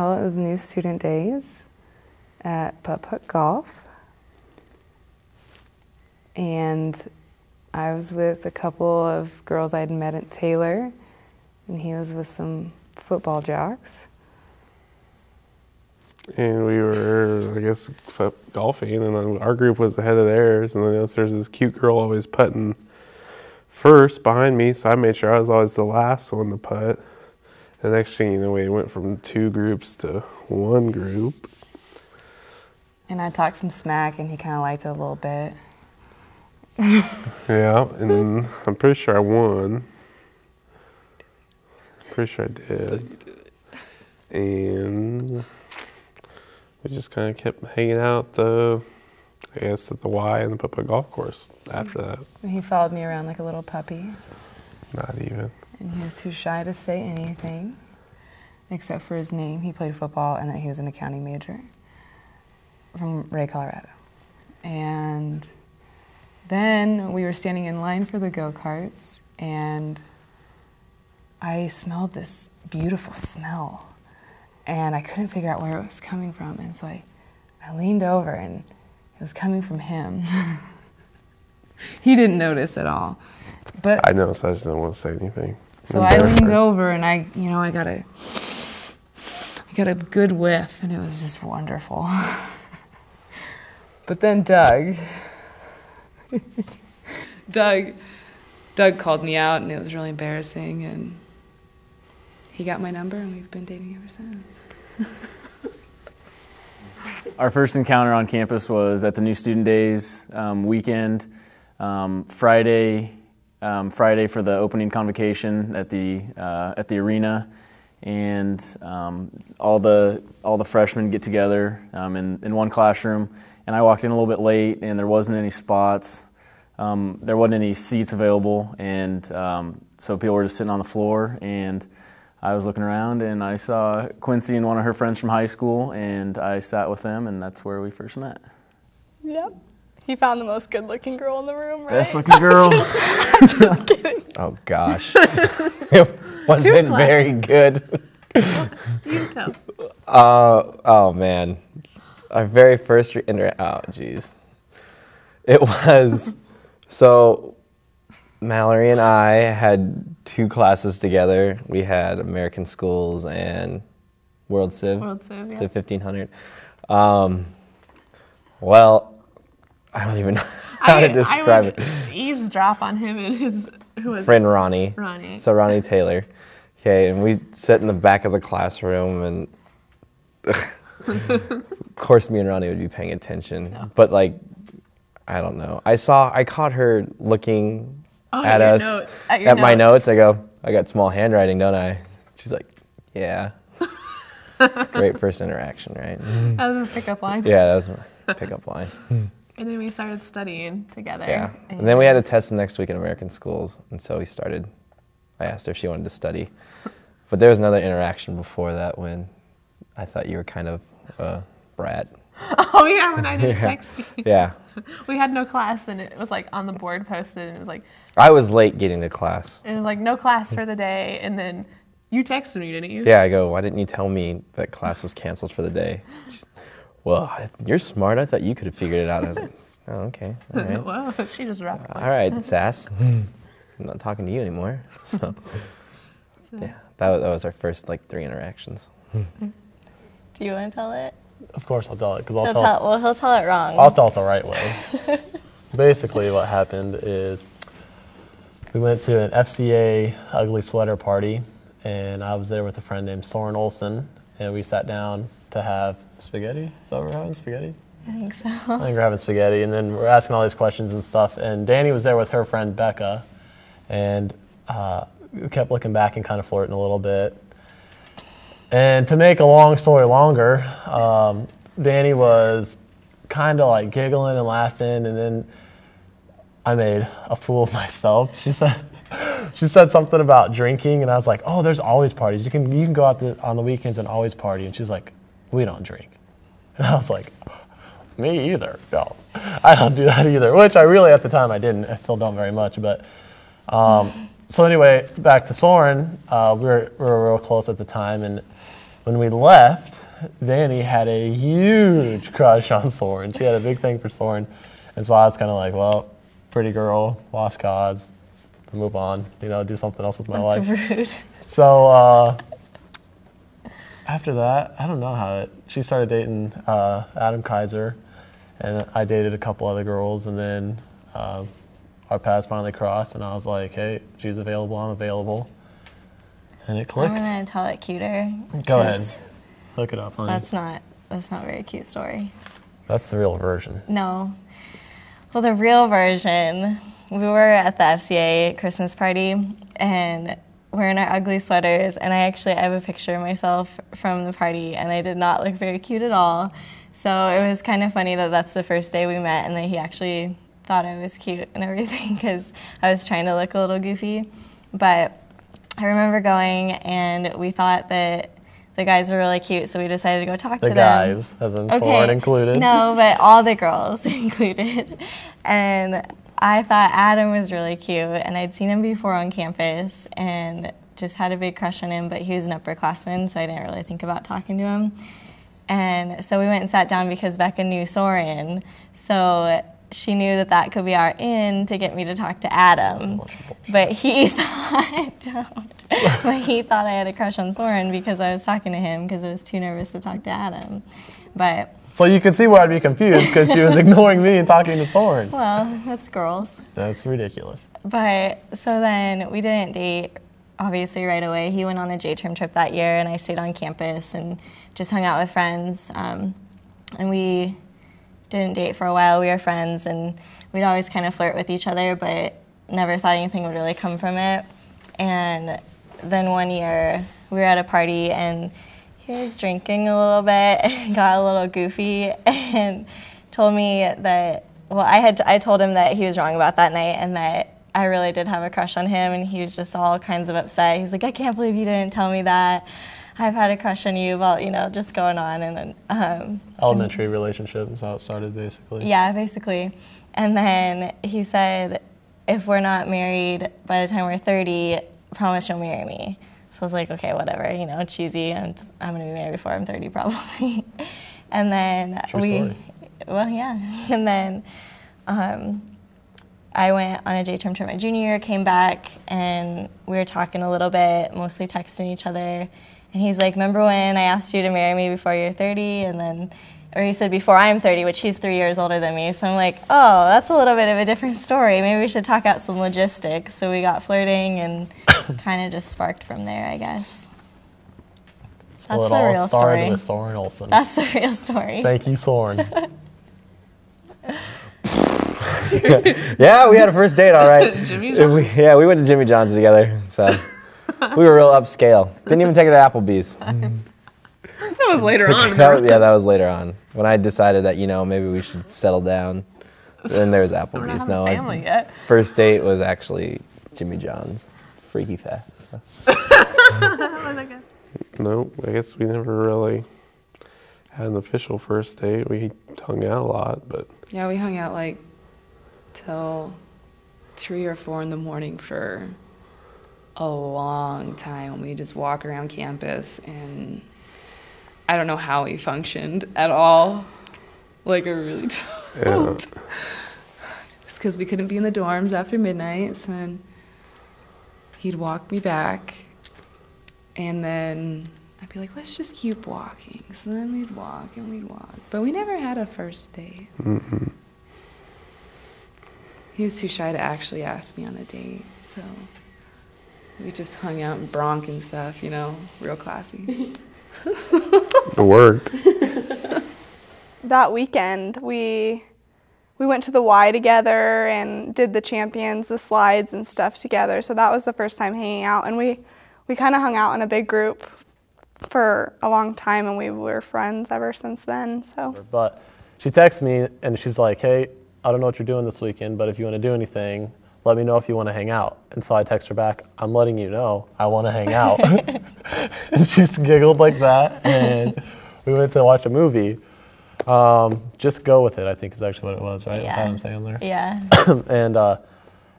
Well, it was New Student Days at Putt-Putt Golf. And I was with a couple of girls I'd met at Taylor, and he was with some football jocks. And we were, I guess, golfing, and our group was ahead of theirs. And then there's this cute girl always putting first behind me, so I made sure I was always the last one to putt. And the next thing you know, we went from 2 groups to 1 group. And I talked some smack, and he kind of liked it a little bit. Yeah, and I'm pretty sure I won. Pretty sure I did. And we just kind of kept hanging out I guess at the Y and the Putt-Putt golf course after that. And he followed me around like a little puppy. Not even. And he was too shy to say anything, except for his name. He played football and that he was an accounting major from Ray, Colorado. And then we were standing in line for the go-karts, and I smelled this beautiful smell. And I couldn't figure out where it was coming from. And so I leaned over, and it was coming from him. He didn't notice at all. But I noticed, I just didn't want to say anything. So I leaned over, and I got a good whiff, and it was just wonderful. But then Doug called me out, and it was really embarrassing, and he got my number, and we've been dating ever since. Our first encounter on campus was at the New Student Days weekend, Friday for the opening convocation at the arena, and all the freshmen get together in one classroom. And I walked in a little bit late, and there wasn't any spots. There wasn't any seats available, and so people were just sitting on the floor. And I was looking around, and I saw Quincy and one of her friends from high school, and I sat with them, and that's where we first met. Yep. He found the most good-looking girl in the room, right? Best-looking girl. I'm just kidding. Oh, gosh. It wasn't very good. You tell. Oh, man. Our very first oh, jeez. It was, so Mallory and I had 2 classes together. We had American Schools and World Civ. World Civ, yeah. The 1500. Well, I don't even know how to describe it. Eavesdrop on him and his friend Ronnie. Ronnie. So Ronnie Taylor. Okay, and we sit in the back of the classroom, and of course me and Ronnie would be paying attention. Yeah. But like, I don't know. I caught her looking at us, at my notes. I go, I got small handwriting, don't I? She's like, yeah. Great first interaction, right? That was a pickup line. Yeah, that was my pickup line. And then we started studying together. Yeah, and then we had a test next week in American Schools, and so we started. I asked her if she wanted to study. But there was another interaction before that when I thought you were kind of a brat. Oh, yeah, when I didn't text you. Yeah. We had no class, and it was like on the board posted, and it was like... I was late getting to class. It was like, no class for the day, and then you texted me, didn't you? Yeah, I go, why didn't you tell me that class was canceled for the day? She's, well, you're smart. I thought you could have figured it out. I was like, oh, okay, all right. Well, she just rapped. All right, sass. I'm not talking to you anymore. So, yeah, that was our first 3 interactions. Do you want to tell it? Of course I'll tell it, because he'll tell it wrong. I'll tell it the right way. Basically what happened is we went to an FCA ugly sweater party, and I was there with a friend named Soren Olson, and we sat down to have spaghetti. Is that what we're having, spaghetti? I think so. I think we're having spaghetti, and then we're asking all these questions and stuff, and Danny was there with her friend Becca, and we kept looking back and kind of flirting a little bit. And to make a long story longer, Danny was kind of giggling and laughing, and then I made a fool of myself. She said something about drinking, and I was like, "Oh, there's always parties. You can go out on the weekends and always party." And she's like, "We don't drink," and I was like, "Me either. No, I don't do that either." Which I really, at the time, I didn't. I still don't very much, but. So anyway, back to Soren. We were real close at the time, and when we left, Danny had a huge crush on Soren. She had a big thing for Soren. And so I was kind of like, well, pretty girl, lost cause, move on, do something else with my life. That's rude. So after that, I don't know she started dating Adam Kaiser, and I dated a couple other girls, and then our paths finally crossed, and I was like, hey, she's available, I'm available. And it clicked. I'm going to tell it cuter. Go ahead. Look it up, honey. That's not a very cute story. That's the real version. No. Well, the real version, we were at the FCA Christmas party, and we're in our ugly sweaters, and I have a picture of myself from the party, and I did not look very cute at all. So it was kind of funny that that's the first day we met, and that he actually thought I was cute and everything, because I was trying to look a little goofy. But I remember going, and we thought that the guys were really cute, so we decided to go talk to them. The guys, as in Soren included. No, but all the girls included. And I thought Adam was really cute, and I'd seen him before on campus and just had a big crush on him, but he was an upperclassman, so I didn't really think about talking to him. And so we went and sat down because Becca knew Soren, so she knew that could be our in to get me to talk to Adam. But he thought, but he thought I had a crush on Soren because I was talking to him because I was too nervous to talk to Adam. But so you can see where I'd be confused because she was ignoring me and talking to Soren. Well, that's girls. That's ridiculous. But so then we didn't date, obviously, right away. He went on a J-term trip that year, and I stayed on campus and just hung out with friends. And we didn't date for a while. We were friends, and we'd always kind of flirt with each other, but never thought anything would really come from it. And then one year, we were at a party, and he was drinking a little bit, got a little goofy, and told me that, well, I told him that he was wrong about that night, and that I really did have a crush on him, and he was just all kinds of upset. He's like, I can't believe you didn't tell me that. I've had a crush on you, well, just going on. And then elementary relationship is how it started, basically. Yeah, basically. And then he said, if we're not married by the time we're 30, promise you'll marry me. So I was like, okay, whatever, cheesy, and I'm going to be married before I'm 30 probably. And then True story. Well, yeah. And then I went on a J-term trip my junior year, came back, and we were talking a little bit, mostly texting each other. And he's like, remember when I asked you to marry me before you're 30? And then, or he said before I'm 30, which he's 3 years older than me. So I'm like, oh, that's a little bit of a different story. Maybe we should talk out some logistics. So we got flirting and kind of just sparked from there, I guess. That's So it the all real started story. with Soren Olsen. That's the real story. Thank you, Soren. Yeah, we had a first date, all right. Jimmy John's? We went to Jimmy John's together, so we were real upscale. Didn't even take her to Applebee's. That was later on. That was later on when I decided that maybe we should settle down. Then there was I'm not Applebee's. having a family yet. First date was actually Jimmy John's, freaky fast. So. No, I guess we never really had an official first date. We hung out a lot, but Yeah, we hung out till 3 or 4 in the morning for a long time. We just walk around campus, and I don't know how we functioned at all. I really don't. yeah. Just because we couldn't be in the dorms after midnight, so then he'd walk me back, and then I'd be like, let's just keep walking. So then we'd walk and we'd walk. But we never had a first date. Mm-hmm. He was too shy to actually ask me on a date, so we just hung out and bronc and stuff, real classy. It worked. That weekend, we went to the Y together and did the champions, the slides and stuff together. So that was the first time hanging out, and we kind of hung out in a big group for a long time, and we were friends ever since then. So. But she texts me and she's like, hey, I don't know what you're doing this weekend, but if you want to do anything, let me know if you want to hang out. And so I text her back, I'm letting you know I want to hang out. And she giggled like that, and we went to watch a movie. Just Go With It, I think is actually what it was, right? Yeah. With Adam Sandler. Yeah. And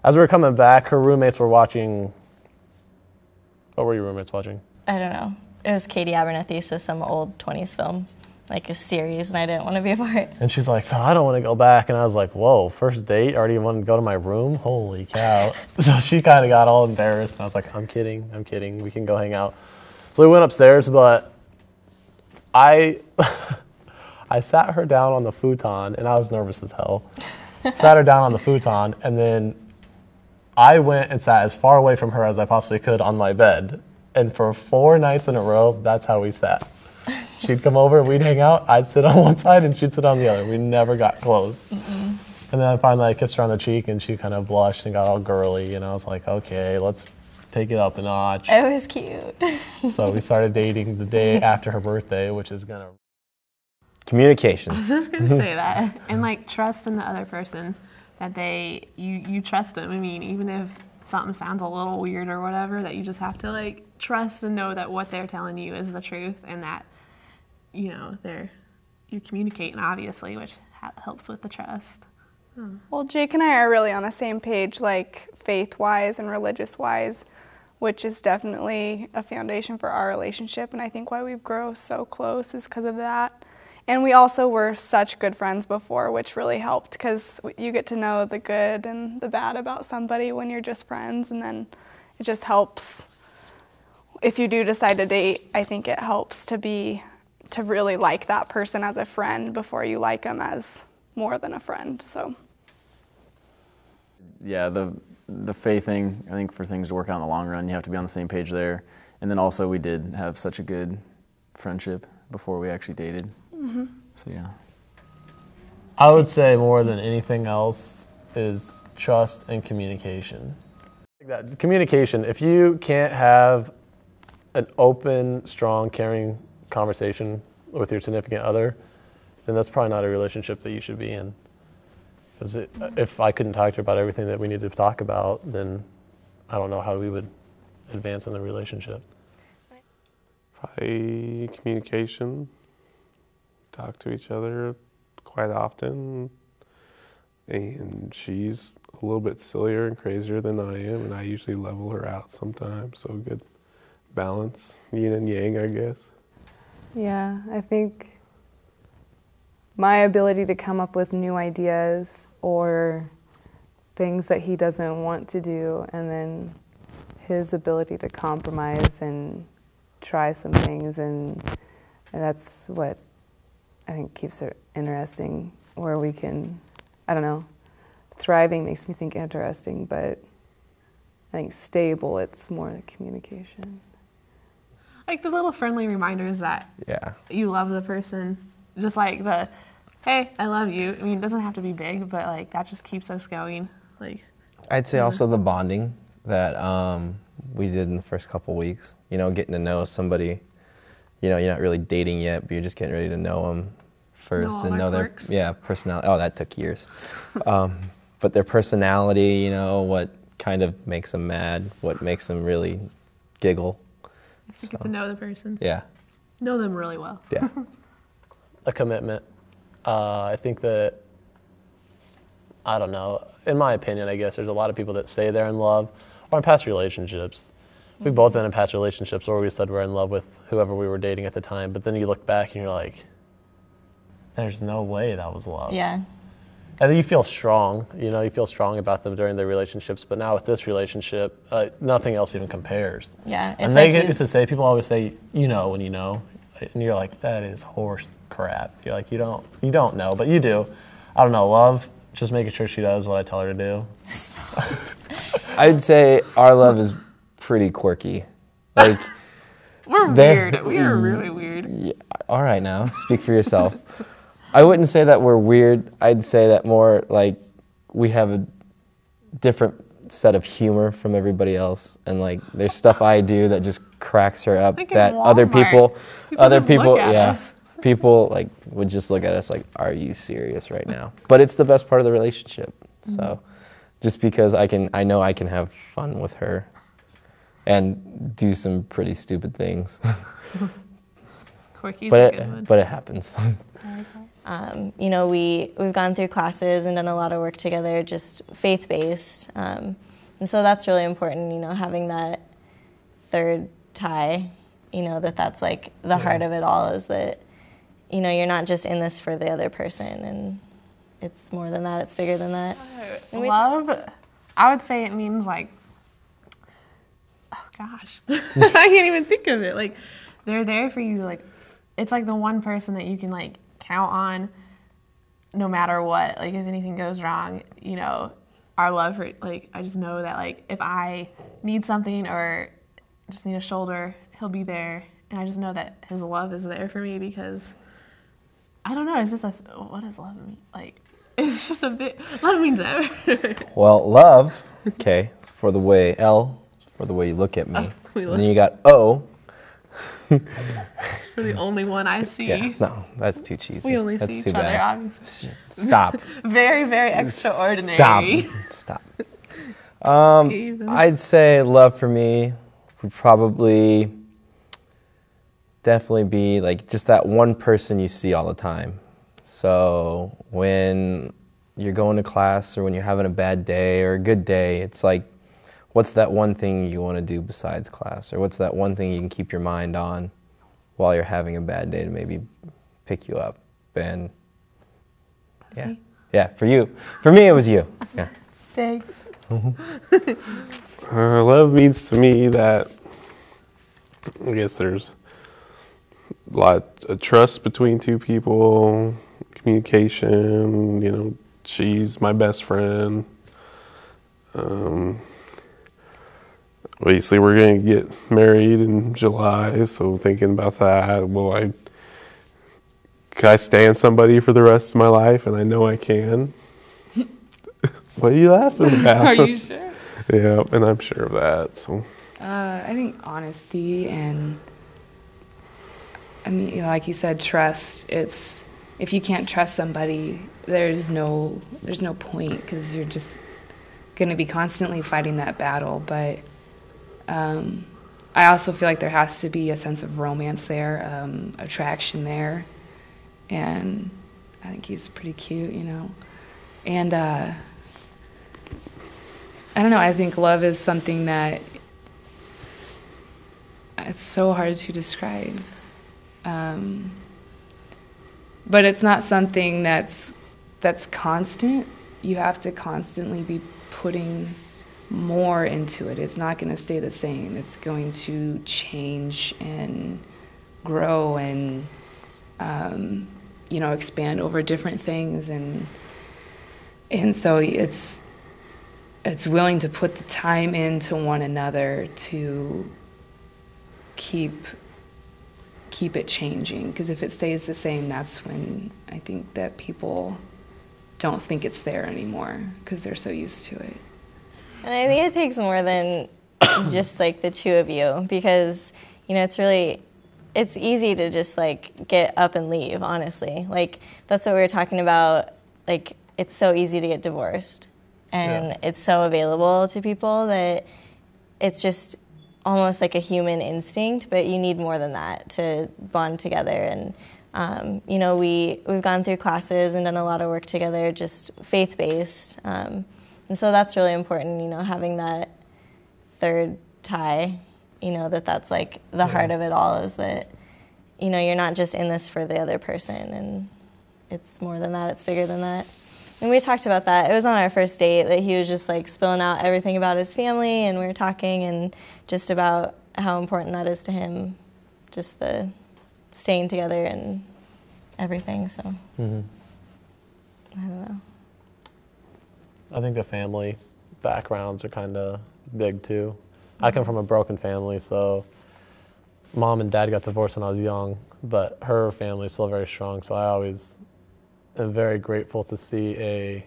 as we were coming back, her roommates were watching. What were your roommates watching? I don't know. it was Katie Abernethy, so some old 20s film, like a series, and I didn't want to be a part. And she's like, so I don't want to go back. And I was like, whoa, first date? Already want to go to my room? Holy cow. So she kind of got all embarrassed. And I was like, I'm kidding. We can go hang out. So we went upstairs, but I sat her down on the futon, and I was nervous as hell. Sat her down on the futon, and then I went and sat as far away from her as I possibly could on my bed. And for 4 nights in a row, that's how we sat. She'd come over, we'd hang out, I'd sit on one side and she'd sit on the other. We never got close. And then finally I kissed her on the cheek and she kind of blushed and got all girly, and I was like, okay, let's take it up a notch. It was cute. So we started dating the day after her birthday, which is gonna... Communication. I was just gonna say that, and like trust in the other person, that you trust them. I mean, even if something sounds a little weird or whatever, that you just have to like trust and know that what they're telling you is the truth, and that you're communicating obviously, which helps with the trust. Well, Jake and I are really on the same page, like faith-wise and religious-wise, which is definitely a foundation for our relationship, and I think why we've grown so close is because of that. And we also were such good friends before, which really helped, because you get to know the good and the bad about somebody when you're just friends, and then it just helps. If you do decide to date, I think it helps to really like that person as a friend before you like them as more than a friend. So Yeah, the faith thing, I think for things to work out in the long run, you have to be on the same page there. And then also we did have such a good friendship before we actually dated. So yeah. I would say more than anything else is trust and communication. Communication, if you can't have an open, strong, caring conversation with your significant other, then that's probably not a relationship that you should be in. Because if I couldn't talk to her about everything that we needed to talk about, then I don't know how we would advance in the relationship. Probably communication. Talk to each other quite often. And she's a little bit sillier and crazier than I am, and I usually level her out sometimes. So good balance, yin and yang, I guess. Yeah, I think my ability to come up with new ideas or things that he doesn't want to do, and then his ability to compromise and try some things, and that's what I think keeps it interesting, where we can, I don't know, thriving makes me think interesting, but I think stable, it's more the communication. Like the little friendly reminders that Yeah. you love the person, just like the, hey, I love you. I mean, it doesn't have to be big, but like that just keeps us going. Like, I'd say also the bonding that we did in the first couple weeks. Getting to know somebody. You're not really dating yet, but you're just getting ready to know them first and know their personality. Oh, that took years. But their personality, what kind of makes them mad, what makes them really giggle. to get to know the person. Yeah. Know them really well. Yeah. A commitment. I think that, I don't know, in my opinion, I guess, there's a lot of people that say they're in love or in past relationships. We've both been in past relationships where we said we're in love with whoever we were dating at the time, but then you look back and you're like, there's no way that was love. Yeah. And then you feel strong, you feel strong about them during their relationships, but now with this relationship, nothing else even compares. Yeah. And they used to say, people always say, when you know, and you're like, that is horse crap. You're like, you don't know, but you do. I don't know, love, just making sure she does what I tell her to do. I'd say our love is pretty quirky. Like, We're weird. We are really weird. Yeah, all right now, speak for yourself. I wouldn't say that we're weird. I'd say that more like we have a different set of humor from everybody else, and like there's stuff I do that just cracks her up Like that in other Walmart, people, us. people like would just look at us like, are you serious right now? But it's the best part of the relationship. So just because I know I can have fun with her and do some pretty stupid things. Quirky's a good one. But it happens. We've gone through classes and done a lot of work together, just faith-based. And so that's really important, having that third tie that that's like the heart of it all, is that, you're not just in this for the other person, and it's more than that, it's bigger than that. Love, I would say it means like, oh gosh, I can't even think of it. Like, they're there for you. Like, it's like the one person that you can like count on no matter what. Like, if anything goes wrong, our love for, like, I just know that, like, if I need something or just need a shoulder, he'll be there. And I just know that his love is there for me because, I don't know, it's just what does love mean? Like, it's just a bit, love means everything. Well, love, okay, for the way you look at me. And then you got O. We're the only one I see. Yeah, no, that's too cheesy. We only that's see too each other, bad. obviously. Stop. Very, very extraordinary. Stop. I'd say love for me would probably definitely be like just that one person you see all the time. So when you're going to class or when you're having a bad day or a good day, it's like, what's that one thing you want to do besides class? Or what's that one thing you can keep your mind on while you're having a bad day to maybe pick you up? And yeah, for you. For me, it was you. Yeah. Thanks. Love means to me that I guess there's a lot of trust between two people, communication, she's my best friend. Obviously, we're going to get married in July, so thinking about that, can I stand somebody for the rest of my life? And I know I can. What are you laughing about? Are you sure? Yeah, and I'm sure of that. So, I think honesty and, I mean, like you said, trust. It's, if you can't trust somebody, there's no point, because you're just going to be constantly fighting that battle. But I also feel like there has to be a sense of romance there, attraction there, and I think he's pretty cute, and I don't know, I think love is something that it's so hard to describe, but it's not something that's constant. You have to constantly be putting more into it. It's not going to stay the same. It's going to change and grow and expand over different things, and so it's willing to put the time into one another to keep it changing, because if it stays the same, that's when I think that people don't think it's there anymore because they're so used to it. And I think it takes more than just like the two of you, because it's easy to just like get up and leave, honestly. Like, that's what we were talking about. Like, it's so easy to get divorced, and it's so available to people that it's just almost like a human instinct, but you need more than that to bond together. And we've gone through classes and done a lot of work together, just faith-based. And so that's really important, having that third tie, that's like the heart of it all, is that, you're not just in this for the other person, and it's more than that, it's bigger than that. And we talked about that. It was on our first date that he was just like spilling out everything about his family, and we were talking and just about how important that is to him, just the staying together and everything, so I don't know. I think the family backgrounds are kind of big too. I come from a broken family, so mom and dad got divorced when I was young, but her family is still very strong, so I always am very grateful to see a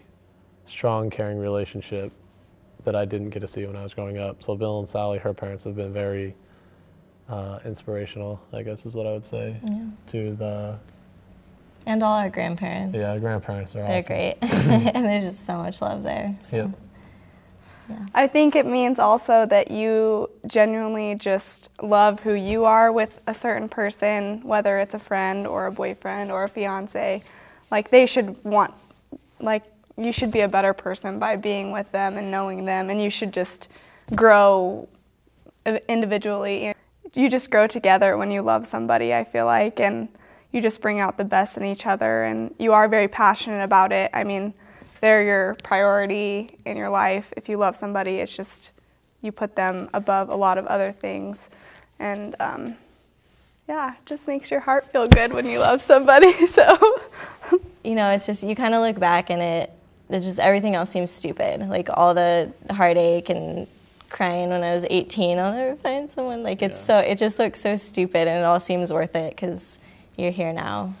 strong, caring relationship that I didn't get to see when I was growing up. So Bill and Sally, her parents, have been very inspirational, I guess is what I would say, to the... And all our grandparents. Yeah, grandparents are They're awesome. great. And there's just so much love there. So. Yep. Yeah. I think it means also that you genuinely just love who you are with a certain person, whether it's a friend or a boyfriend or a fiance. Like, they should want, like, you should be a better person by being with them and knowing them, and you should just grow individually. you just grow together when you love somebody, I feel like, and you just bring out the best in each other, and you are very passionate about it. I mean, they're your priority in your life. If you love somebody, it's just you put them above a lot of other things. And yeah, it just makes your heart feel good when you love somebody. So, You know, it's just, you kind of look back and it's just everything else seems stupid. Like all the heartache and crying when I was 18, I'll never find someone. Like it just looks so stupid, and it all seems worth it because you're here now.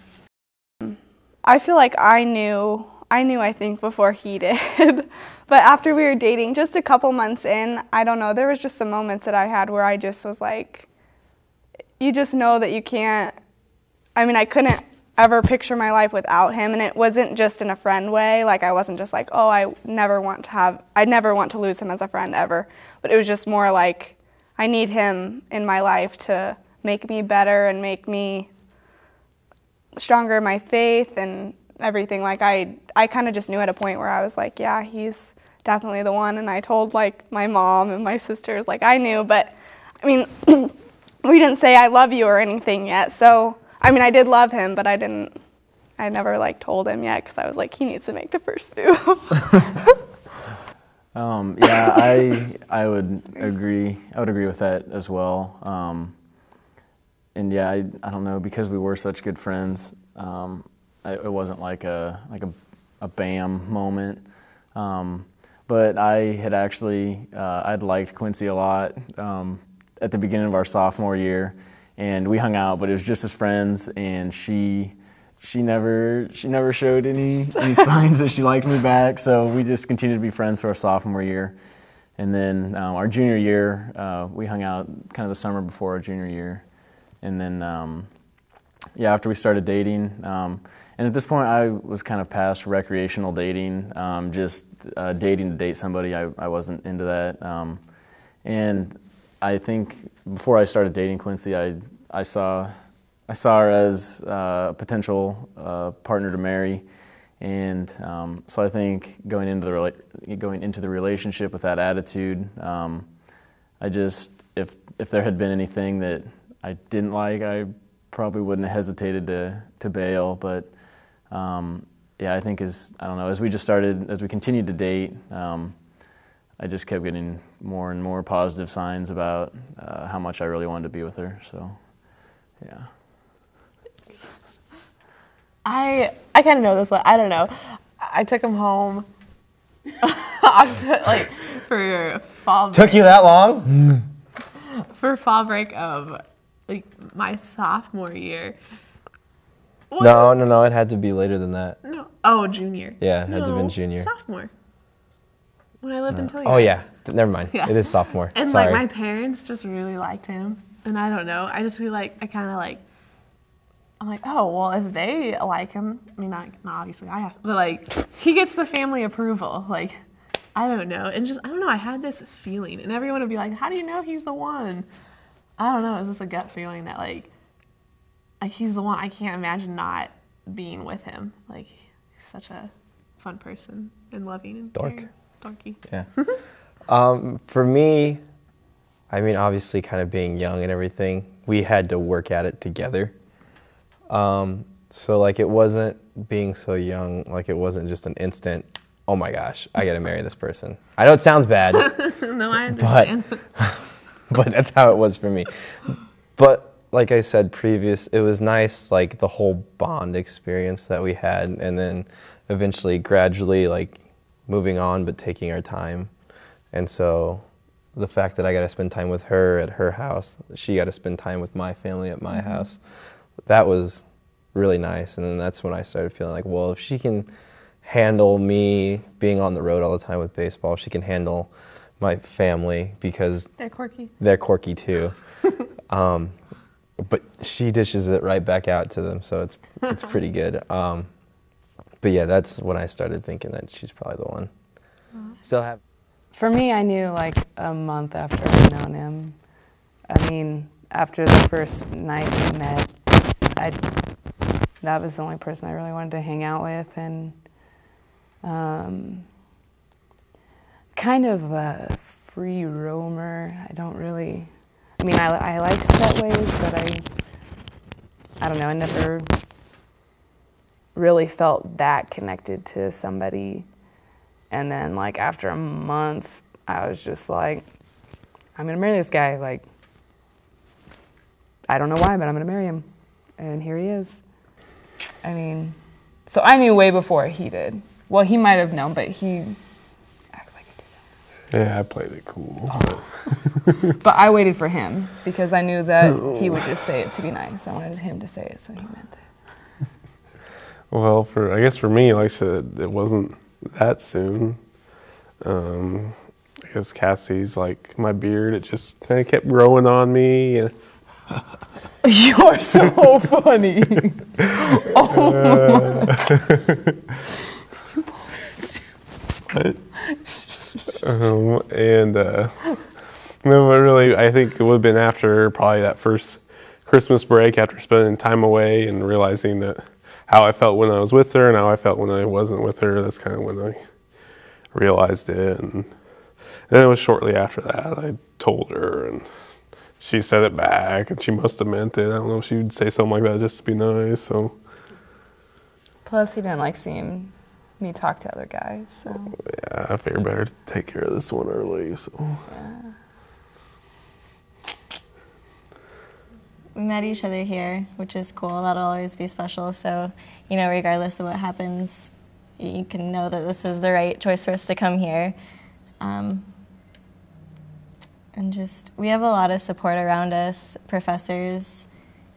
I feel like I knew, I think, before he did. But after we were dating, just a couple months in, I don't know, there was just some moments that I had where I just was like, you just know that you can't, I mean, I couldn't ever picture my life without him, and it wasn't just in a friend way. Like, I wasn't just like, oh, I never want to lose him as a friend ever. But it was just more like, I need him in my life to make me better and make me stronger in my faith and everything. Like, I kind of just knew at a point where I was like, yeah, he's definitely the one. And I told, like, my mom and my sisters, like, I knew. But, I mean, we didn't say I love you or anything yet. So, I mean, I did love him, but I never, like, told him yet because I was like, he needs to make the first move. Yeah, I would agree. I would agree with that as well. And yeah, I don't know, because we were such good friends. It wasn't like a bam moment. But I had actually I'd liked Quincy a lot at the beginning of our sophomore year, and we hung out, but it was just as friends. And she never showed any signs that she liked me back. So we just continued to be friends through our sophomore year. And then our junior year, we hung out kind of the summer before our junior year. And then, after we started dating, and at this point I was kind of past recreational dating, just dating to date somebody. I wasn't into that. And I think before I started dating Quincy, I saw her as a potential partner to marry. And so I think going into the relationship with that attitude, if there had been anything that I didn't like, I probably wouldn't have hesitated to bail. But I think as we continued to date, I just kept getting more and more positive signs about how much I really wanted to be with her. So, yeah. I kind of know this one. I don't know. I took him home for fall break. Took you that long? For fall break of my sophomore year. No, it had to be later than that. No. Oh, junior. Yeah, it had to have been junior. Sophomore. When I lived in Tilly. Oh, yeah. Never mind. Yeah. It is sophomore. And Sorry. my parents just really liked him. And I don't know. I just feel like I'm like, oh, well, if they like him, I mean, not obviously I have, but he gets the family approval. I don't know. And just, I don't know, I had this feeling. And everyone would be like, how do you know he's the one? I don't know. It was just a gut feeling that, he's the one. I can't imagine not being with him. He's such a fun person and loving and dorky. Yeah. For me, I mean, obviously kind of being young and everything, we had to work at it together. So it wasn't being so young, it wasn't just an instant, oh my gosh, I gotta marry this person. I know it sounds bad. No, I understand. But that's how it was for me. But like I said it was nice, the whole bond experience that we had, and then eventually gradually moving on but taking our time. And so the fact that I got to spend time with her at her house, she got to spend time with my family at my house, that was really nice. And then that's when I started feeling well, if she can handle me being on the road all the time with baseball, she can handle my family, because they're quirky too. But she dishes it right back out to them, so it's pretty good. But yeah, that's when I started thinking that she's probably the one. Still have. For me, I knew a month after I'd known him. I mean, after the first night we met, that was the only person I really wanted to hang out with, and kind of a free roamer. I mean, I like set ways, but I don't know, I never really felt that connected to somebody. And then, like, after a month, I was just like, I'm gonna marry this guy. Like, I don't know why, but I'm gonna marry him. And here he is. I mean, so I knew way before he did. Well, he might have known, but he acts like he didn't. Yeah, I played it cool. But I waited for him because I knew that he would just say it to be nice. I wanted him to say it, so he meant it. Well, I guess for me, like I said, it wasn't that soon. I guess Cassie's like my beard. It just kind of kept growing on me. And You're so funny. No, but really, I think it would have been after probably that first Christmas break, after spending time away and realizing that how I felt when I was with her and how I felt when I wasn't with her. That's kind of when I realized it. And then it was shortly after that I told her, and she said it back, and she must have meant it. I don't know if she would say something like that just to be nice. So. Plus, he didn't like seeing me talk to other guys. So. Yeah, I figured better to take care of this one early. So. Yeah. We met each other here, which is cool. That'll always be special. So, you know, regardless of what happens, you can know that this is the right choice for us to come here. And just, we have a lot of support around us, professors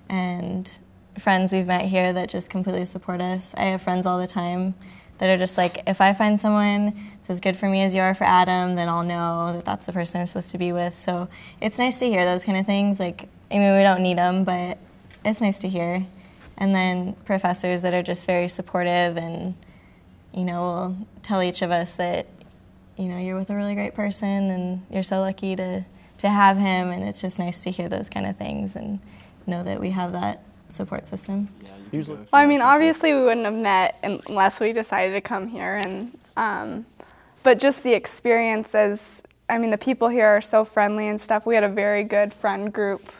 and friends we've met here that just completely support us. I have friends all the time that are just like, if I find someone that's as good for me as you are for Adam, then I'll know that that's the person I'm supposed to be with. So it's nice to hear those kind of things. Like, I mean, we don't need them, but it's nice to hear. And then professors that are just very supportive and, you know, will tell each of us that, you know, you're with a really great person and you're so lucky to have him. And it's just nice to hear those kind of things and know that we have that support system. Well, I mean, obviously we wouldn't have met unless we decided to come here. And but just the experiences, I mean, the people here are so friendly and stuff. We had a very good friend group,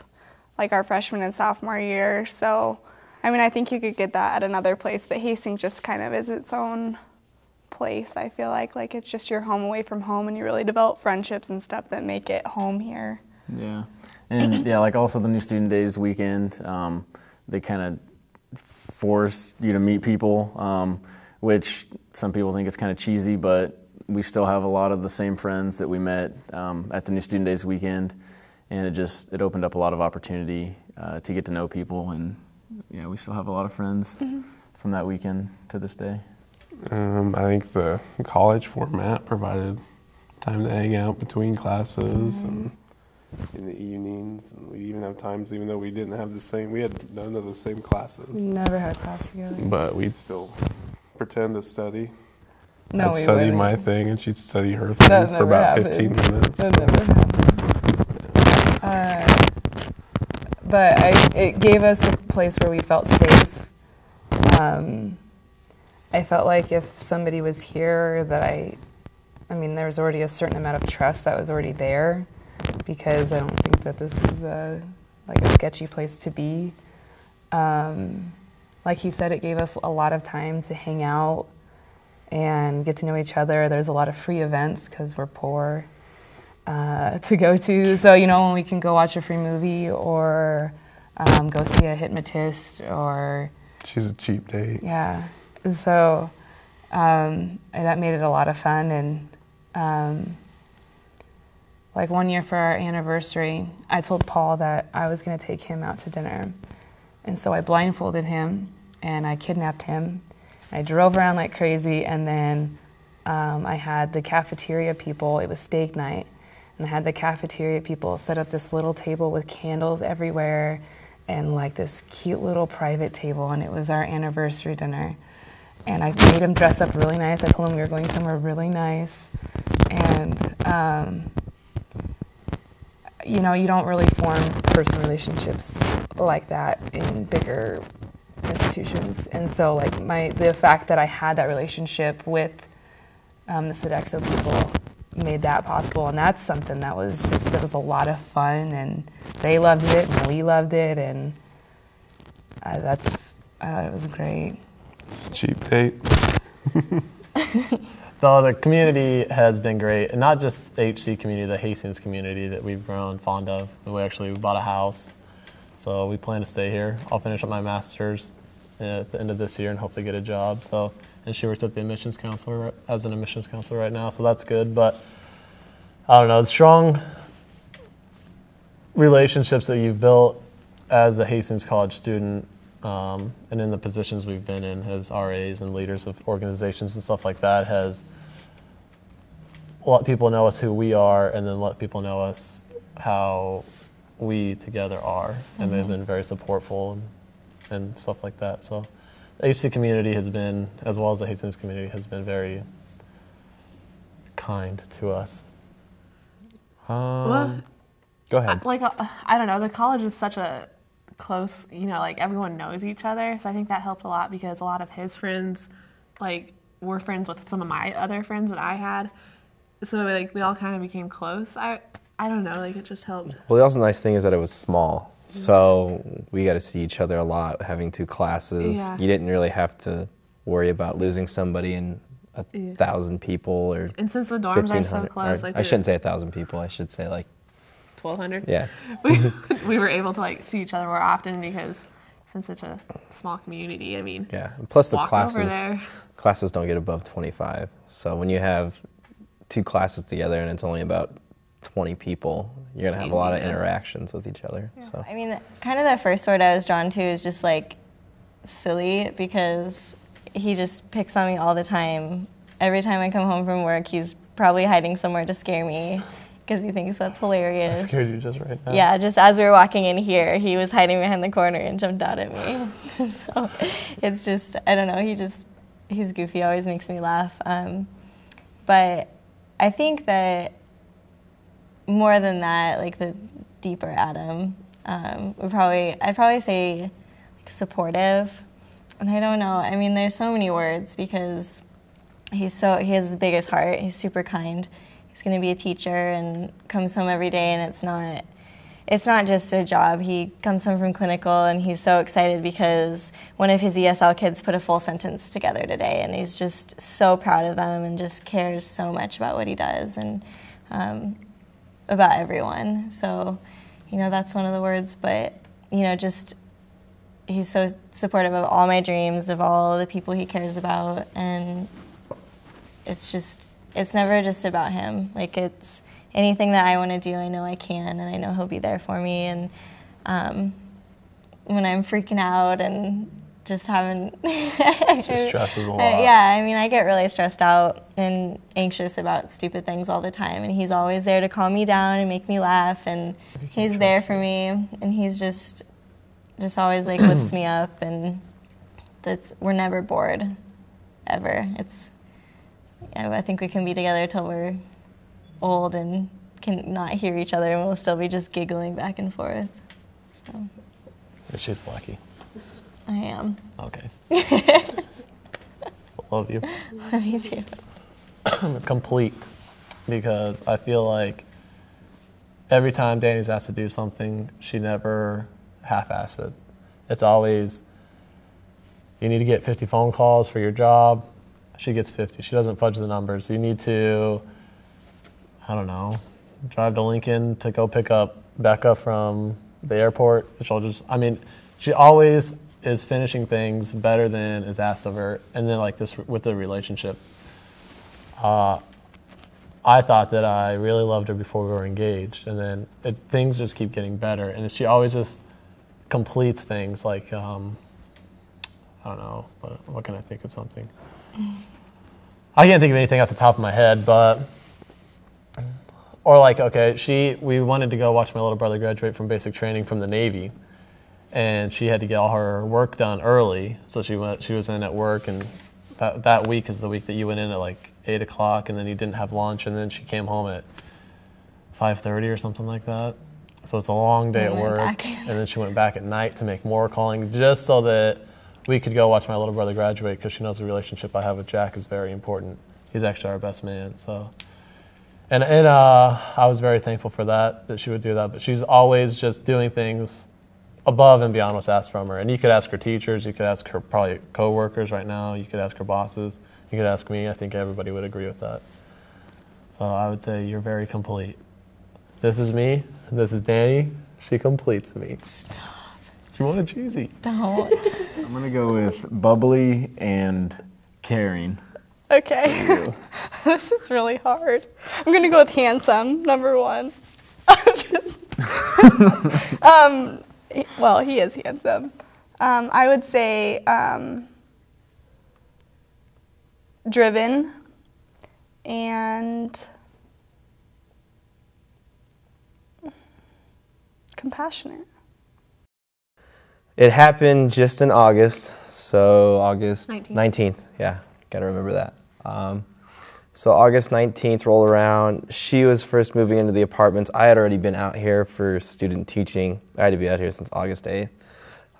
like our freshman and sophomore year. So, I mean, I think you could get that at another place, but Hastings just kind of is its own place, I feel like. Like, it's just your home away from home, and you really develop friendships and stuff that make it home here. Yeah. And, yeah, like also the New Student Days weekend, they kind of force you to meet people, which some people think is kind of cheesy, but we still have a lot of the same friends that we met at the New Student Days weekend. And it opened up a lot of opportunity to get to know people, and yeah, we still have a lot of friends from that weekend to this day. I think the college format provided time to hang out between classes and in the evenings, and we even have times, even though we didn't have we had none of the same classes. We never had class together. But we'd still pretend to study. No, I'd we study wouldn't. my thing, and she'd study her thing That for never about happened. 15 minutes. That never happened. But it gave us a place where we felt safe. I felt like if somebody was here that I mean, there was already a certain amount of trust that was already there, because I don't think that this is like a sketchy place to be. Like he said, it gave us a lot of time to hang out and get to know each other. There's a lot of free events because we're poor to go to. So, you know, when we can go watch a free movie or go see a hypnotist or... She's a cheap date. Yeah. So and that made it a lot of fun. And like one year for our anniversary, I told Paul that I was going to take him out to dinner. And so I blindfolded him and I kidnapped him. I drove around like crazy, and then I had the cafeteria people, it was steak night, and I had the cafeteria people set up this little table with candles everywhere and like this cute little private table, and it was our anniversary dinner. And I made him dress up really nice. I told him we were going somewhere really nice. And, you know, you don't really form personal relationships like that in bigger institutions. And so, like, the fact that I had that relationship with the Sodexo people made that possible. And that's something that was just, it was a lot of fun, and they loved it and we loved it, and I thought it was great. It's a cheap date. So the community has been great, and not just the HC community, the Hastings community that we've grown fond of. We actually bought a house, so we plan to stay here. I'll finish up my master's at the end of this year and hopefully get a job. So, and she works at the admissions counselor as an admissions counselor right now, so that's good. But I don't know, the strong relationships that you've built as a Hastings College student, and in the positions we've been in as RAs and leaders of organizations and stuff like that, has let people know us who we are, and then let people know us how we together are. And they've been very supportful and stuff like that. So the HC community has been, as well as the Hastings community, has been very kind to us. Well, Go ahead. like I don't know, the college is such a close, like everyone knows each other, so I think that helped a lot, because a lot of his friends like were friends with some of my other friends that I had, so like we all kind of became close. I don't know, like it just helped. Well, the also nice thing is that it was small, so we got to see each other a lot. Having 2 classes, Yeah. you didn't really have to worry about losing somebody in 1,000 people or And since the dorms are so 1,500. close, or like I shouldn't say 1,000 people. I should say like 1,200. yeah. we were able to like see each other more often, because since such a small community, I mean, Yeah. And plus the walk over classes there. don't get above 25. So when you have 2 classes together and it's only about 20 people, you're going to have a lot of easy, yeah. interactions with each other. So I mean, kind of the first word I was drawn to is just like silly, because he just picks on me all the time. Every time I come home from work, he's probably hiding somewhere to scare me, because he thinks that's hilarious. I scared you just right now. Yeah, just as we were walking in here, he was hiding behind the corner and jumped out at me. So it's just, I don't know, he's goofy, always makes me laugh. But I think that more than that, like the deeper Adam, I'd probably say like supportive. And I don't know, I mean, there's so many words, because he has the biggest heart. He's super kind. He's going to be a teacher and comes home every day, and it's not just a job. He comes home from clinical, and he's so excited because one of his ESL kids put a full sentence together today, and he's just so proud of them and just cares so much about what he does and about everyone. So, that's one of the words, but, just he's so supportive of all my dreams, of all the people he cares about, and it's never just about him. Like, it's anything that I want to do, I know I can, and I know he'll be there for me. And when I'm freaking out and just having... She stresses a lot. Yeah, I mean, I get really stressed out and anxious about stupid things all the time, and he's always there to calm me down and make me laugh, and he's there for me, and he's just always, like, lifts me up, and we're never bored, ever. I think we can be together till we're old and can not hear each other, and we'll still be just giggling back and forth. So She's lucky. I am. Okay. Love you. Me too. Complete, because I feel like every time Danny's asked to do something, she never half-assed it. It's always, you need to get 50 phone calls for your job. She gets 50. She doesn't fudge the numbers. You need to, I don't know, drive to Lincoln to go pick up Becca from the airport. She always is finishing things better than is asked of her. And then like this with the relationship, I thought that I really loved her before we were engaged, and then things just keep getting better. And she always just completes things like, I don't know, what can I think of something? I can't think of anything off the top of my head, or like, okay, we wanted to go watch my little brother graduate from basic training from the Navy, and she had to get all her work done early, so she was in at work, and that week is the week that you went in at like 8 o'clock, and then you didn't have lunch, and then she came home at 5:30 or something like that. So it's a long day at work, and then she went back at night to make more calling, just so that we could go watch my little brother graduate, because she knows the relationship I have with Jack is very important. He's actually our best man. So, And I was very thankful for that she would do that. But she's always just doing things above and beyond what's asked from her. And you could ask her teachers, you could ask her probably co-workers right now, you could ask her bosses, you could ask me. I think everybody would agree with that. So I would say you're very complete. This is me, this is Danny. She completes me. Stop. You want a cheesy? Don't. I'm going to go with bubbly and caring. Okay. This is really hard. I'm going to go with handsome, number one. Well, he is handsome. I would say driven and compassionate. It happened just in August, so August 19th. 19th. Yeah, gotta remember that. So August 19th rolled around. She was first moving into the apartments. I had already been out here for student teaching. I had to be out here since August 8th.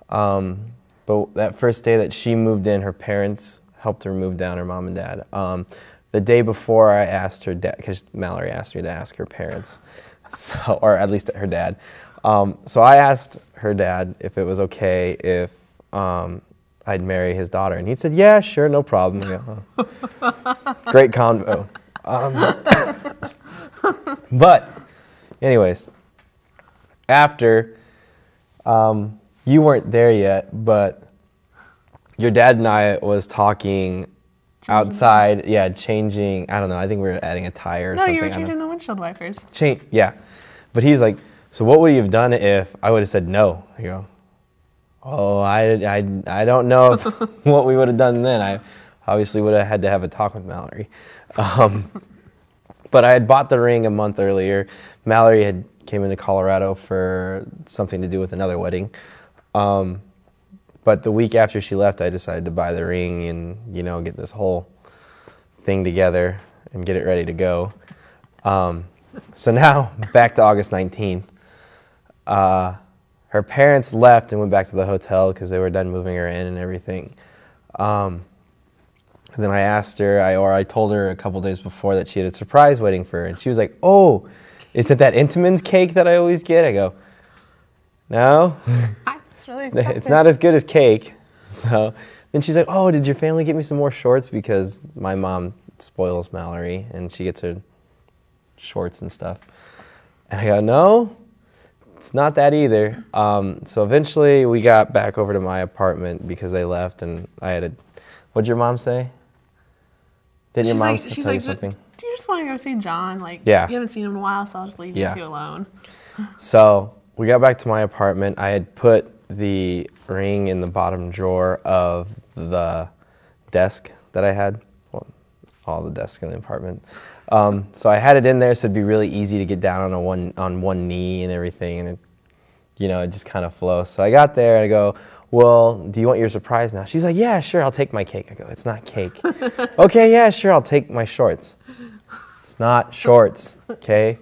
But that first day that she moved in, her parents helped her move down, her mom and dad. The day before, I asked her dad, because Mallory asked me to ask her parents, so, or at least her dad. So I asked her dad if it was okay if I'd marry his daughter. And he said, yeah, sure, no problem. I go, oh. Great convo. But anyways, after, you weren't there yet, but your dad and I was talking outside, changing, I don't know, I think we were adding a tire or No, something. you were changing the windshield wipers. Yeah. But he's like, so what would you have done if I would have said no? I go, oh, I don't know what we would have done then. I obviously would have had to have a talk with Mallory. But I had bought the ring a month earlier. Mallory had came into Colorado for something to do with another wedding. But the week after she left, I decided to buy the ring and, get this whole thing together and get it ready to go. So now, back to August 19th. Her parents left and went back to the hotel because they were done moving her in and everything. And then I asked her, I told her a couple days before that she had a surprise waiting for her. And she was like, oh, is it that Intamin's cake that I always get? I go, no. It's not as good as cake. So then she's like, oh, did your family get me some more shorts? Because my mom spoils Mallory and she gets her shorts and stuff. And I go, no, it's not that either. So eventually we got back over to my apartment because they left and I had a, what'd your mom say? Didn't your mom tell you something? Do you just want to go see John? Like, Yeah. You haven't seen him in a while, so I'll just leave you two alone. So we got back to my apartment. I had put the ring in the bottom drawer of the desk that I had. Well, all the desks in the apartment. So I had it in there so it'd be really easy to get down on one knee and everything, and it just kind of flows. So I got there and I go, well, do you want your surprise now? She's like, yeah, sure, I'll take my cake. I go, it's not cake. Okay, yeah, sure, I'll take my shorts. It's not shorts, okay?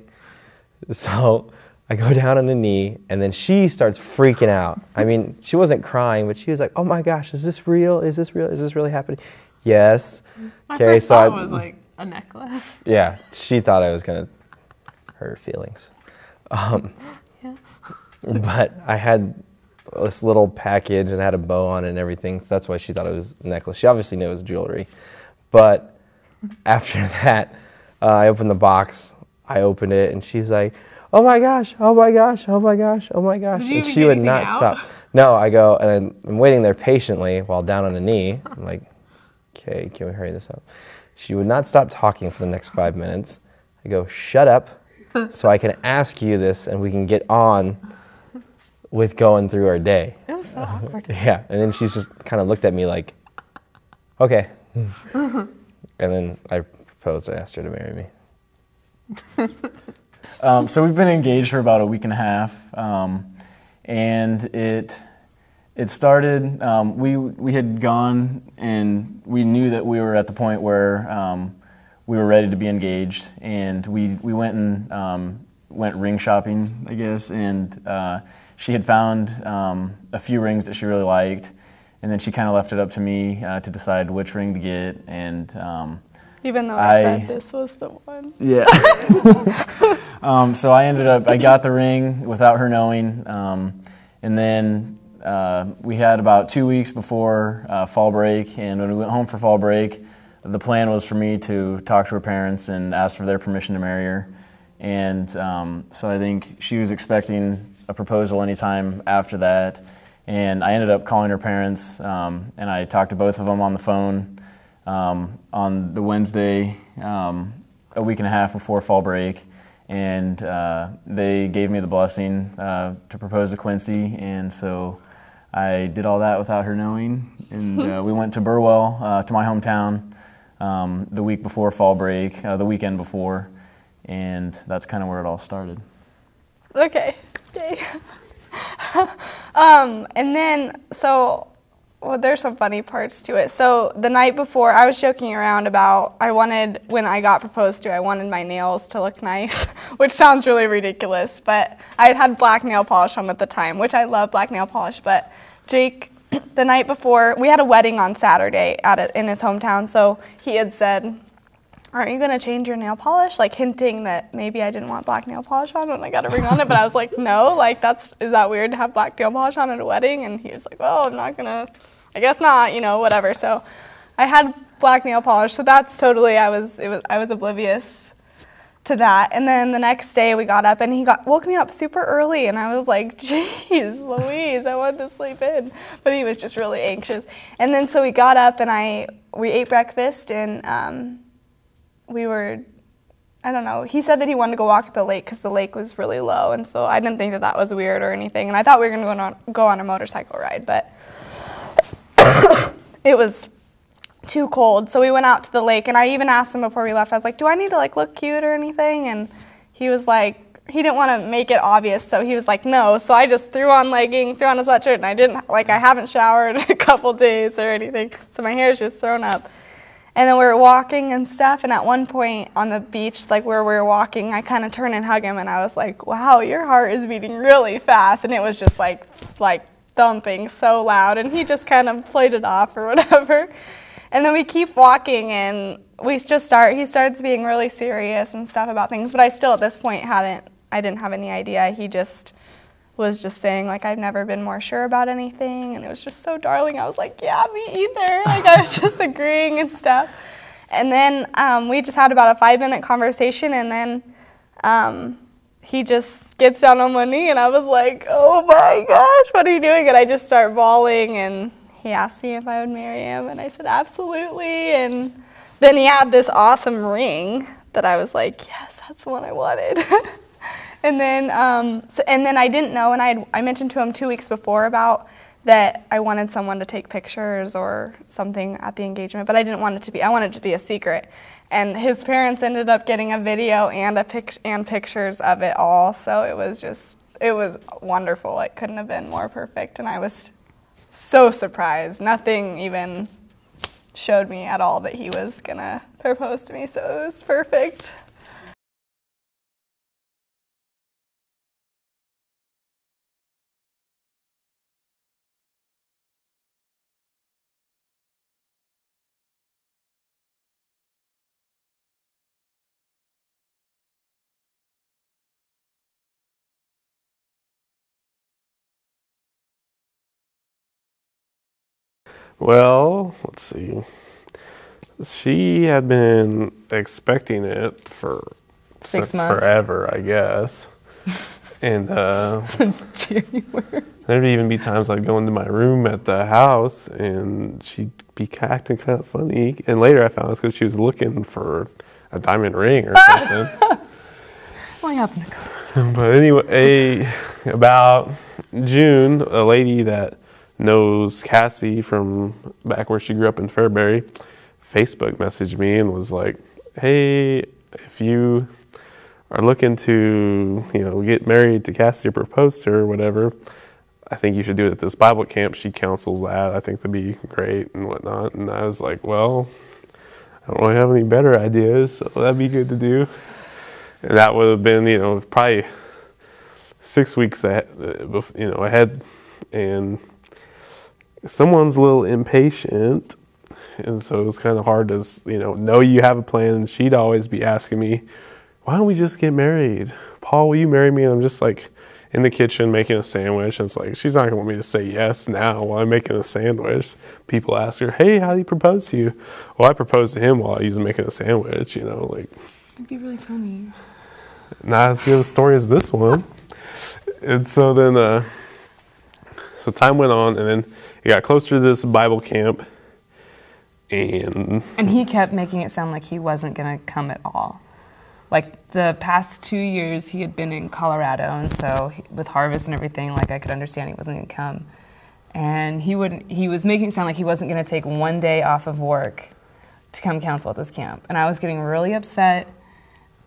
So I go down on the knee, and then she starts freaking out. I mean, she wasn't crying, but she was like, oh my gosh, is this real? Is this real? Is this really happening? Yes. My first thought was like a necklace. Yeah, she thought I was going to hurt her feelings. But I had this little package and had a bow on it and everything, so that's why she thought it was a necklace. She obviously knew it was jewelry. But after that, I opened the box, I opened it, and she's like, oh my gosh, oh my gosh, oh my gosh, oh my gosh. Did you And even she get would anything not out? stop. No, I go, and I'm waiting there patiently while down on a knee. I'm like, okay, can we hurry this up? She would not stop talking for the next 5 minutes. I go, shut up, so I can ask you this and we can get on with going through our day. It was so awkward. Yeah, and then she's just kind of looked at me like, okay. And then I proposed. I asked her to marry me. So we've been engaged for about a week and a half, and it started. We had gone, and we knew that we were at the point where we were ready to be engaged, and we went and went ring shopping, I guess, and she had found a few rings that she really liked, and then she kind of left it up to me to decide which ring to get, and Even though I said this was the one. Yeah. So I got the ring without her knowing. And then we had about 2 weeks before fall break. And when we went home for fall break, the plan was for me to talk to her parents and ask for their permission to marry her. And so I think she was expecting a proposal anytime after that. And I ended up calling her parents, and I talked to both of them on the phone on the Wednesday, a week and a half before fall break. And they gave me the blessing to propose to Quincy. And so I did all that without her knowing. And we went to Burwell, to my hometown, the week before fall break, the weekend before. And that's kind of where it all started. Okay. Yay. And then, there's some funny parts to it. So the night before, I was joking around about when I got proposed to, I wanted my nails to look nice, which sounds really ridiculous, but I had black nail polish on at the time, which I love black nail polish, but Jake, the night before, we had a wedding on Saturday in his hometown, so he had said, aren't you going to change your nail polish? Like hinting that maybe I didn't want black nail polish on and I got a ring on it. But I was like, no, like is that weird to have black nail polish on at a wedding? And he was like, well, I'm not going to, I guess not, whatever. So I had black nail polish. So that's totally, I was oblivious to that. And then the next day we got up and he woke me up super early. And I was like, geez, Louise, I wanted to sleep in. But he was just really anxious. And then so we got up and we ate breakfast and, I don't know, he said that he wanted to go walk at the lake because the lake was really low, and so I didn't think that was weird or anything, and I thought we were going to go on a motorcycle ride, but it was too cold, so we went out to the lake, and I even asked him before we left, I was like, do I need to, look cute or anything, and he was like, he didn't want to make it obvious, so he was like, no, so I just threw on leggings, threw on a sweatshirt, and I haven't showered in a couple days or anything, so my hair's just thrown up. And then we were walking and stuff, and at one point on the beach, where we were walking, I kind of turned and hugged him, and I was like, wow, your heart is beating really fast. And it was just like thumping so loud, and he just kind of played it off or whatever. And then we keep walking, and he starts being really serious and stuff about things, but I still at this point I didn't have any idea. He just was just saying, I've never been more sure about anything, and it was just so darling. I was like, yeah, me either. I was just agreeing and stuff. And then we just had about a 5-minute conversation, and then he just gets down on one knee, and I was like, oh my gosh, what are you doing? And I just start bawling, and he asked me if I would marry him, and I said, absolutely. And then he had this awesome ring that I was like, yes, that's the one I wanted. And then I didn't know, and I mentioned to him 2 weeks before about that I wanted someone to take pictures or something at the engagement, but I wanted it to be a secret. And his parents ended up getting a video and pictures of it all, so it was wonderful. It couldn't have been more perfect, and I was so surprised. Nothing even showed me at all that he was gonna propose to me, so it was perfect. Well, let's see. She had been expecting it for 6 months. Forever, I guess. And Since January. there'd even be times I'd go into my room at the house and she'd be acting kind of funny. And later I found it's because she was looking for a diamond ring or something. What happened to But anyway, about June, a lady that knows Cassie from back where she grew up in Fairbury Facebook messaged me and was like, hey, if you are looking to, get married to Cassie or propose to her or whatever, I think you should do it at this Bible camp. She counsels that. I think that'd be great and whatnot. And I was like, well, I don't really have any better ideas, so that'd be good to do. And that would have been, probably 6 weeks ahead. And someone's a little impatient, And so it was kind of hard to, know you have a plan. And she'd always be asking me, why don't we just get married? Paul, will you marry me? And I'm just like in the kitchen making a sandwich. And it's like, she's not going to want me to say yes now while I'm making a sandwich. People ask her, hey, how do you propose to you? Well, I proposed to him while I was making a sandwich, like. It'd be really funny. Not as good a story as this one. And so then, so time went on, and then it got closer to this Bible camp. And he kept making it sound like he wasn't going to come at all. Like the past 2 years, he had been in Colorado, and so with harvest and everything, like I could understand he wasn't going to come. And he was making it sound like he wasn't going to take one day off of work to come counsel at this camp. And I was getting really upset,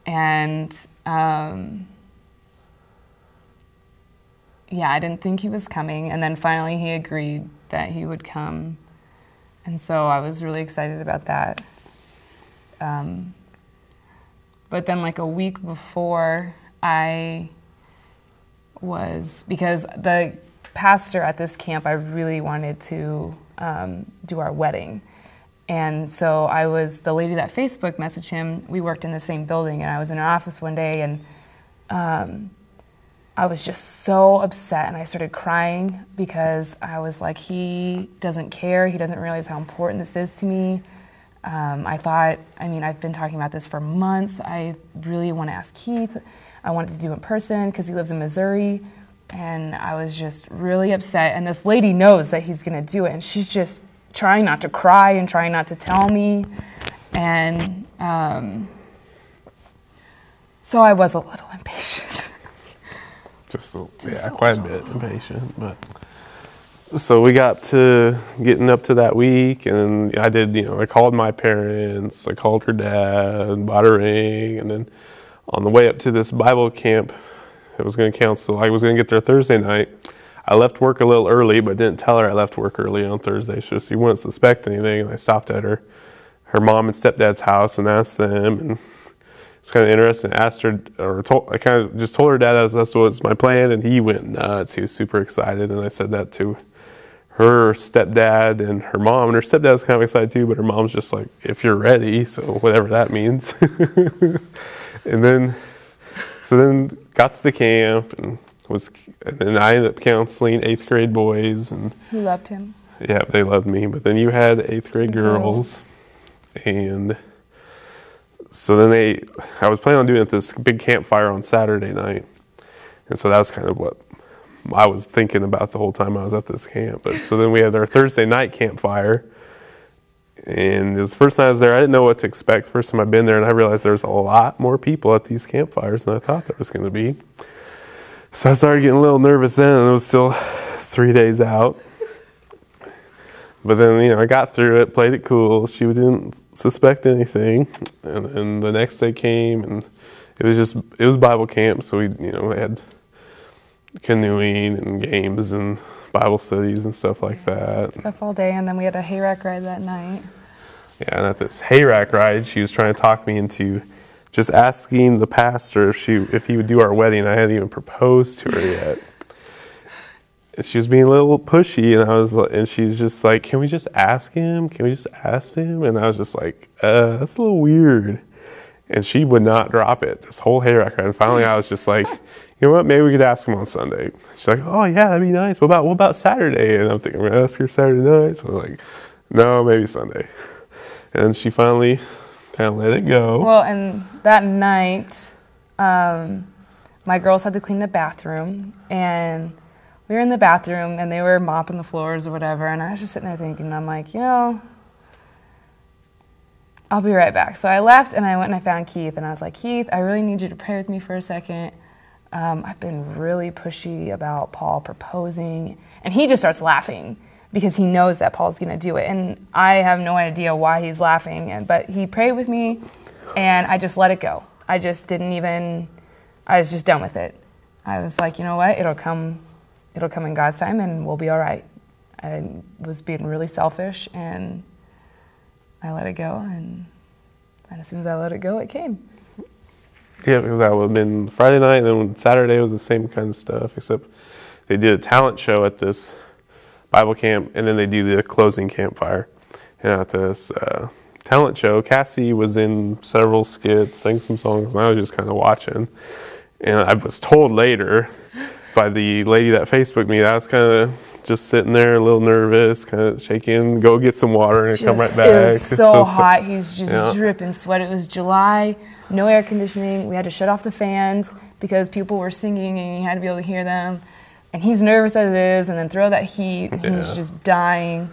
and I didn't think he was coming. And then finally he agreed that he would come. And so I was really excited about that. But then like a week before, because the pastor at this camp, I really wanted to do our wedding. And so the lady that Facebook messaged him, we worked in the same building, and I was in her office one day, and I was just so upset, and I started crying because I was like, he doesn't care. He doesn't realize how important this is to me. I've been talking about this for months. I really want to ask Keith. I wanted to do it in person because he lives in Missouri, and I was just really upset. And this lady knows that he's going to do it, and she's just trying not to cry and trying not to tell me. And so I was a little impatient. Quite a bit impatient. But so we got to getting up to that week, and I did, I called my parents, I called her dad, bought a ring, and then on the way up to this Bible camp, I was going to counsel. I was going to get there Thursday night. I left work a little early, but didn't tell her I left work early on Thursday, so she wouldn't suspect anything. And I stopped at her mom and stepdad's house and asked them, and it's kind of interesting. I kind of just told her dad that's what's my plan, and he went nuts. He was super excited, and I said that to her stepdad and her mom, and her stepdad was kind of excited too, but her mom's just like, if you're ready, so whatever that means. And then got to the camp, and then I ended up counseling 8th grade boys, and Who loved him? Yeah, they loved me. But then you had 8th grade girls, and so then I was planning on doing this big campfire on Saturday night, and so that was kind of what I was thinking about the whole time I was at this camp. But so then we had our Thursday night campfire, and it was the first time I was there. I didn't know what to expect. First time I've been there, and I realized there's a lot more people at these campfires than I thought there was going to be. So I started getting a little nervous then, and it was still 3 days out. But then, I got through it, played it cool. She didn't suspect anything. And then the next day came, and it was Bible camp, so we had canoeing and games and Bible studies and stuff like that. Stuff all day, and then we had a hayrack ride that night. Yeah, and at this hayrack ride, she was trying to talk me into just asking the pastor if he would do our wedding. I hadn't even proposed to her yet. And she was being a little pushy, and she's just like, can we just ask him? Can we just ask him? And I was just like, that's a little weird. And she would not drop it, this whole hayrack ride. And finally I was just like, you know what, maybe we could ask him on Sunday. She's like, oh yeah, that'd be nice. What about Saturday? And I'm thinking, I'm going to ask her Saturday night. So I'm like, no, maybe Sunday. And she finally kind of let it go. Well, and that night, my girls had to clean the bathroom, and we were in the bathroom, and they were mopping the floors or whatever, and I was just sitting there thinking, I'm like, I'll be right back. So I left, and I went and I found Keith, and I was like, Keith, I really need you to pray with me for a second. I've been really pushy about Paul proposing, and he just starts laughing because he knows that Paul's going to do it, and I have no idea why he's laughing, but he prayed with me, and I just let it go. I was just done with it. I was like, you know what, it'll come in God's time, and we'll be all right. I was being really selfish, and I let it go, and as soon as I let it go, it came. Yeah, because that would have been Friday night, and then Saturday was the same kind of stuff, except they did a talent show at this Bible camp, and then they do the closing campfire. and at this talent show, Cassie was in several skits, sang some songs, and I was just kind of watching. And I was told later by the lady that Facebooked me that I was kind of just sitting there, a little nervous, kind of shaking, go get some water and come right back. It was so hot. He's just dripping sweat. It was July, no air conditioning. We had to shut off the fans because people were singing and you had to be able to hear them. And he's nervous as it is, and then throw that heat. He's just dying.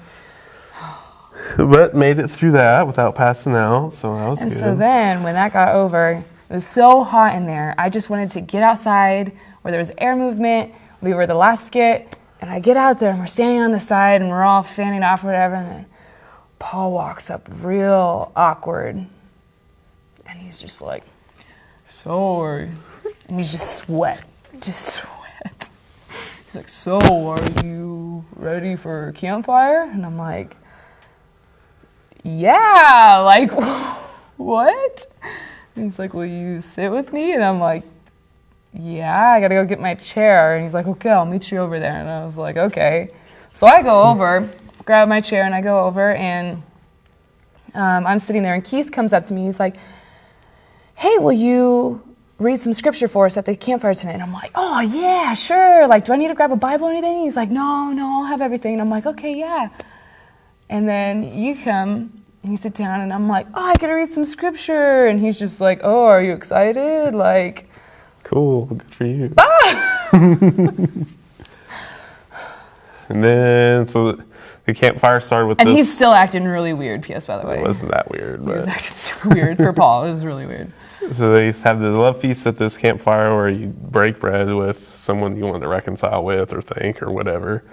But made it through that without passing out, so that was good. And so then, when that got over, it was so hot in there, I just wanted to get outside where there was air movement. We were the last skit, and I get out there, and we're standing on the side, and we're all fanning off or whatever, and then Paul walks up real awkward, and he's just like, sorry. And he's just sweat. He's like, so are you ready for a campfire? And I'm like, yeah, like, what? And he's like, will you sit with me? And I'm like, yeah, I gotta go get my chair. And he's like, okay, I'll meet you over there. And I was like, okay. So I go over, grab my chair, and I go over, and I'm sitting there, and Keith comes up to me. He's like, hey, will you read some scripture for us at the campfire tonight? And I'm like, oh, yeah, sure. Like, do I need to grab a Bible or anything? He's like, no, I'll have everything. And I'm like, okay, yeah. And then you come, and you sit down, and I'm like, oh, I gotta read some scripture. And he's just like, oh, are you excited? Like, cool, good for you. And then, so the campfire started with and he's still acting really weird, P.S., by the way. It wasn't that weird. He was acting super weird for Paul. It was really weird. So they used to have this love feast at this campfire where you break bread with someone you want to reconcile with or thank or whatever.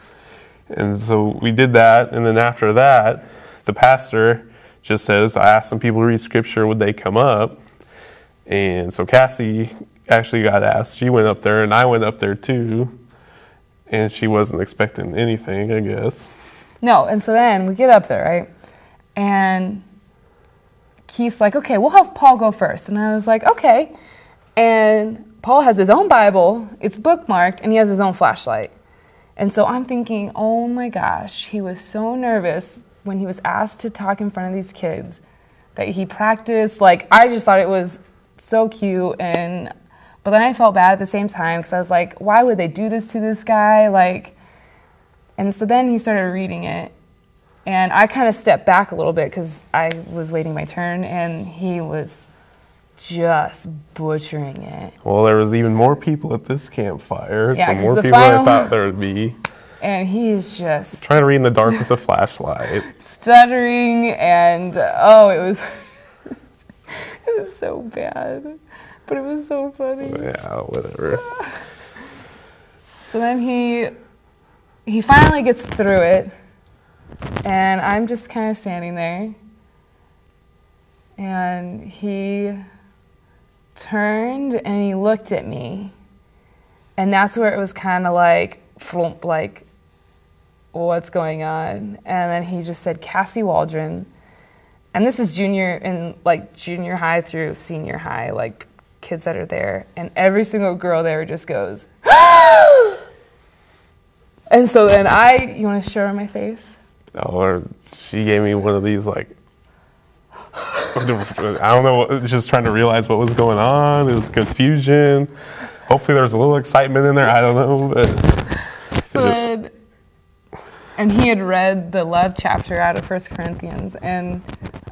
And so we did that, and then after that, the pastor just says, I asked some people to read scripture, would they come up? And so Cassie actually got asked. She went up there, and I went up there too, and she wasn't expecting anything, I guess. No, and so then we get up there, right? And Keith's like, okay, we'll have Paul go first. And I was like, okay. And Paul has his own Bible, it's bookmarked, and he has his own flashlight. And so I'm thinking, oh my gosh, he was so nervous when he was asked to talk in front of these kids that he practiced. Like, I just thought it was so cute. But then I felt bad at the same time because I was like, why would they do this to this guy? Like, and so then he started reading it. And I kind of stepped back a little bit because I was waiting my turn, and he was just butchering it. Well, there was even more people at this campfire, yeah, so more people than I thought there would be. And he's just trying to read in the dark with a flashlight. Stuttering, and it was so bad. But it was so funny. Yeah, whatever. So then he finally gets through it, and I'm just kind of standing there, and he turned and he looked at me, and that's where it was kind of like, flump, like, what's going on? And then he just said, Cassie Waldron, and this is junior high through senior high, like kids that are there, and every single girl there just goes, and so then you want to show her my face? Or she gave me one of these, like, I don't know, just trying to realize what was going on. It was confusion. Hopefully there was a little excitement in there. I don't know. But and he had read the love chapter out of 1 Corinthians. And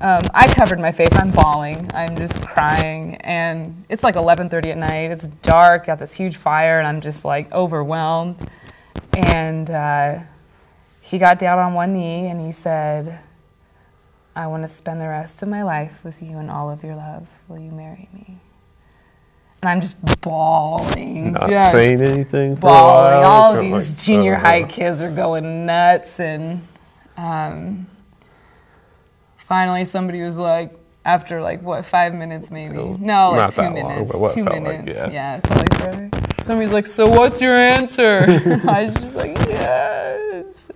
I covered my face. I'm bawling. I'm just crying. And it's like 11:30 at night. It's dark. Got this huge fire. And I'm just like overwhelmed. And he got down on one knee and he said, I want to spend the rest of my life with you and all of your love. Will you marry me? And I'm just bawling. Not saying anything for bawling. a while. All of these junior high kids are going nuts. And finally somebody was like, after 5 minutes maybe? No, like 2 minutes. Long, 2 minutes. Like, yeah, it felt like forever. Somebody's like, so what's your answer? I was just like, yes.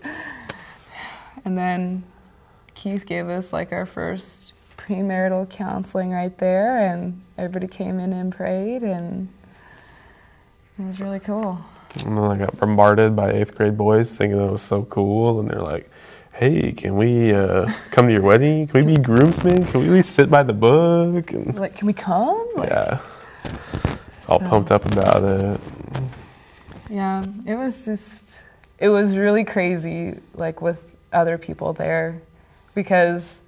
And then Keith gave us our first premarital counseling right there, and everybody came in and prayed, and it was really cool. And then I got bombarded by 8th grade boys thinking that was so cool, and they're like, hey, can we come to your wedding? Can we be groomsmen? Can we at least sit by the book? And, Like, can we come? Like, yeah. All so- pumped up about it. Yeah, it was really crazy, like with other people there, because,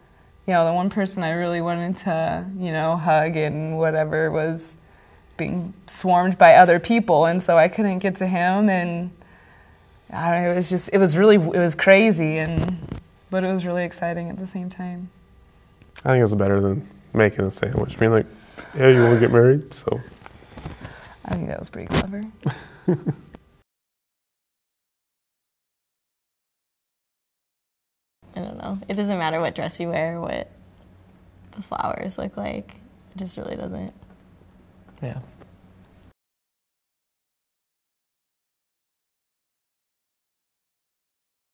you know, the one person I really wanted to, you know, hug and whatever was being swarmed by other people, and so I couldn't get to him, and I don't know, it was crazy, but it was really exciting at the same time. I think it's better than making a sandwich. Being like, yeah, you want to get married? So I think that was pretty clever. I don't know. It doesn't matter what dress you wear, what the flowers look like. It just really doesn't. Yeah.